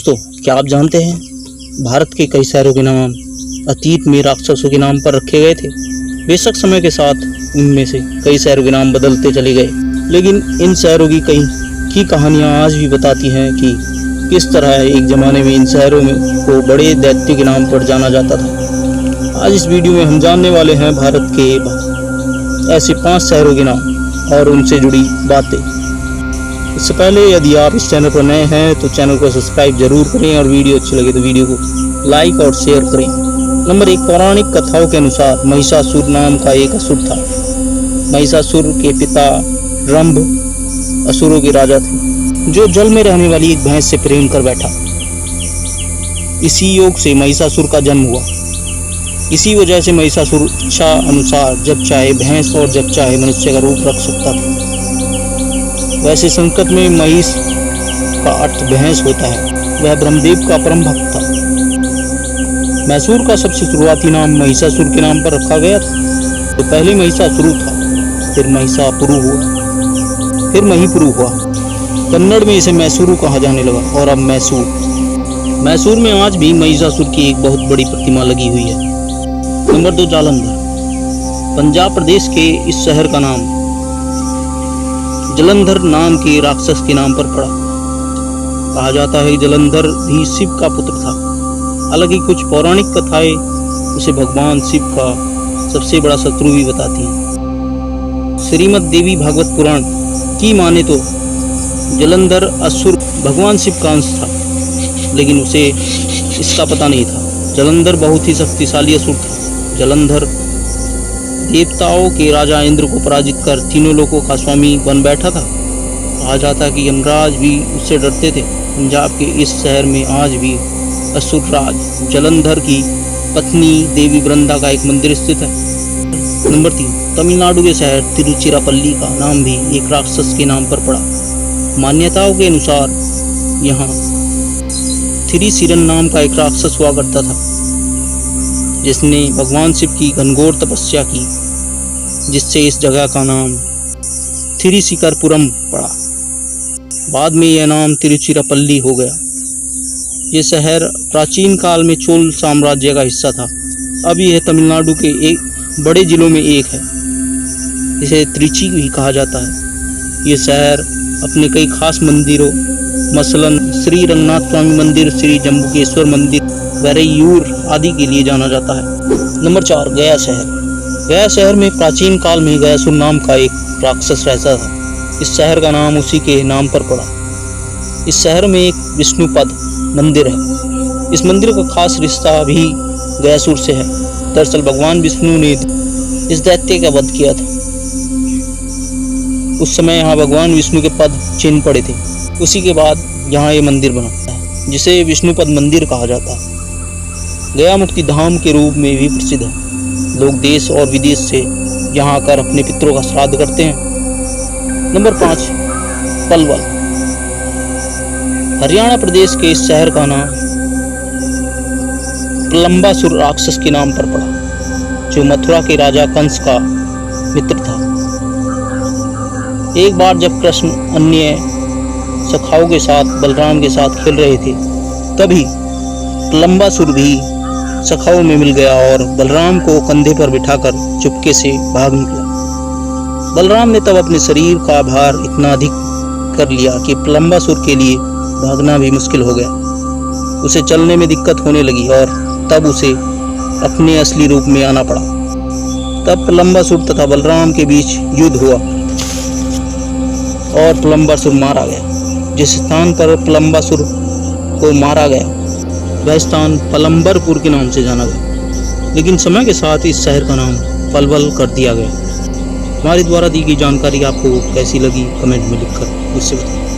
दोस्तों, क्या आप जानते हैं भारत के कई शहरों के नाम अतीत में राक्षसों के नाम पर रखे गए थे। बेशक समय के साथ उनमें से कई शहरों के नाम बदलते चले गए, लेकिन इन शहरों की कई की कहानियां आज भी बताती हैं कि किस तरह एक ज़माने में इन शहरों में को बड़े दैत्य के नाम पर जाना जाता था। आज इस वीडियो में हम जानने वाले हैं भारत के ऐसे 5 शहरों के नाम और उनसे जुड़ी बातें। इससे पहले यदि आप इस चैनल पर नए हैं तो चैनल को सब्सक्राइब जरूर करें और वीडियो अच्छी लगे तो वीडियो को लाइक और शेयर करें। नंबर 1, पौराणिक कथाओं के अनुसार महिषासुर नाम का एक असुर था। महिषासुर के पिता रंभ असुरों के राजा थे, जो जल में रहने वाली एक भैंस से प्रेम कर बैठा। इसी योग से महिषासुर का जन्म हुआ। इसी वजह से महिषासुर इच्छा अनुसार जब चाहे भैंस और जब चाहे मनुष्य का रूप रख सकता था। वैसे संस्कृत में महिष का अर्थ भैंस होता है। वह ब्रह्मदेव का परम भक्त था। मैसूर का सबसे शुरुआती नाम महिषासुर के नाम पर रखा गया था। तो पहले महिषासुर था, फिर महिषापुरु हुआ, फिर महीपुरु हुआ। कन्नड़ में इसे मैसूरु कहा जाने लगा और अब मैसूर। मैसूर में आज भी महिषासुर की एक बहुत बड़ी प्रतिमा लगी हुई है। नंबर 2, जालंधर। पंजाब प्रदेश के इस शहर का नाम जलंधर नाम के राक्षस के नाम पर पड़ा। कहा जाता है कि जलंधर भी शिव का पुत्र था। हालांकि कुछ पौराणिक कथाएं उसे भगवान शिव का सबसे बड़ा शत्रु भी बताती हैं। श्रीमद् देवी भागवत पुराण की माने तो जलंधर असुर भगवान शिव का अंश था, लेकिन उसे इसका पता नहीं था। जलंधर बहुत ही शक्तिशाली असुर था। जलंधर देवताओं के राजा इंद्र को पराजित कर तीनों लोकों का स्वामी बन बैठा था। कहा जाता कि यमराज भी उससे डरते थे। पंजाब के इस शहर में आज भी असुरराज जलंधर की पत्नी देवी वृंदा का एक मंदिर स्थित है। नंबर 3, तमिलनाडु के शहर तिरुचिरापल्ली का नाम भी एक राक्षस के नाम पर पड़ा। मान्यताओं के अनुसार यहाँ थिरिसिरन नाम का एक राक्षस हुआ करता था, जिसने भगवान शिव की घनघोर तपस्या की, जिससे इस जगह का नाम थिरिसिकरपुरम पड़ा। बाद में यह नाम तिरुचिरापल्ली हो गया। यह शहर प्राचीन काल में चोल साम्राज्य का हिस्सा था। अब यह तमिलनाडु के एक बड़े जिलों में एक है। इसे त्रिची भी कहा जाता है। यह शहर अपने कई खास मंदिरों, मसलन श्री रंगनाथ स्वामी मंदिर, श्री जम्बुकेश्वर मंदिर, वरैयूर आदि के लिए जाना जाता है। नंबर 4, गया शहर। गया शहर में प्राचीन काल में गयासुर नाम का एक राक्षस रहता था। इस शहर का नाम उसी के नाम पर पड़ा। इस शहर में एक विष्णुपद मंदिर है। इस मंदिर का खास रिश्ता भी गयासुर से है। दरअसल भगवान विष्णु ने इस दैत्य का वध किया था। उस समय यहाँ भगवान विष्णु के पद चिन्ह पड़े थे। उसी के बाद यहाँ ये मंदिर बना है, जिसे विष्णुपद मंदिर कहा जाता है। गया मुक्ति धाम के रूप में भी प्रसिद्ध है। लोग देश और विदेश से यहाँ आकर अपने पितरों का श्राद्ध करते हैं। नंबर 5, पलवल। हरियाणा प्रदेश के इस शहर का नाम प्रलंबासुर राक्षस के नाम पर पड़ा, जो मथुरा के राजा कंस का मित्र था। एक बार जब कृष्ण अन्य सखाओं के साथ बलराम के साथ खेल रहे थे, तभी प्रलंबासुर भी सखाओं में मिल गया और बलराम को कंधे पर बिठाकर चुपके से भाग निकला। बलराम ने तब अपने शरीर का भार इतना अधिक कर लिया कि प्रलंबासुर के लिए भागना भी मुश्किल हो गया। उसे चलने में दिक्कत होने लगी और तब उसे अपने असली रूप में आना पड़ा। तब प्रलंबासुर तथा बलराम के बीच युद्ध हुआ और प्रलंबासुर मारा गया। जिस स्थान पर प्रलंबासुर को मारा गया वह स्थान पलंबरपुर के नाम से जाना गया, लेकिन समय के साथ इस शहर का नाम पलवल कर दिया गया। हमारे द्वारा दी गई जानकारी आपको कैसी लगी कमेंट में लिखकर मुझसे बताएं।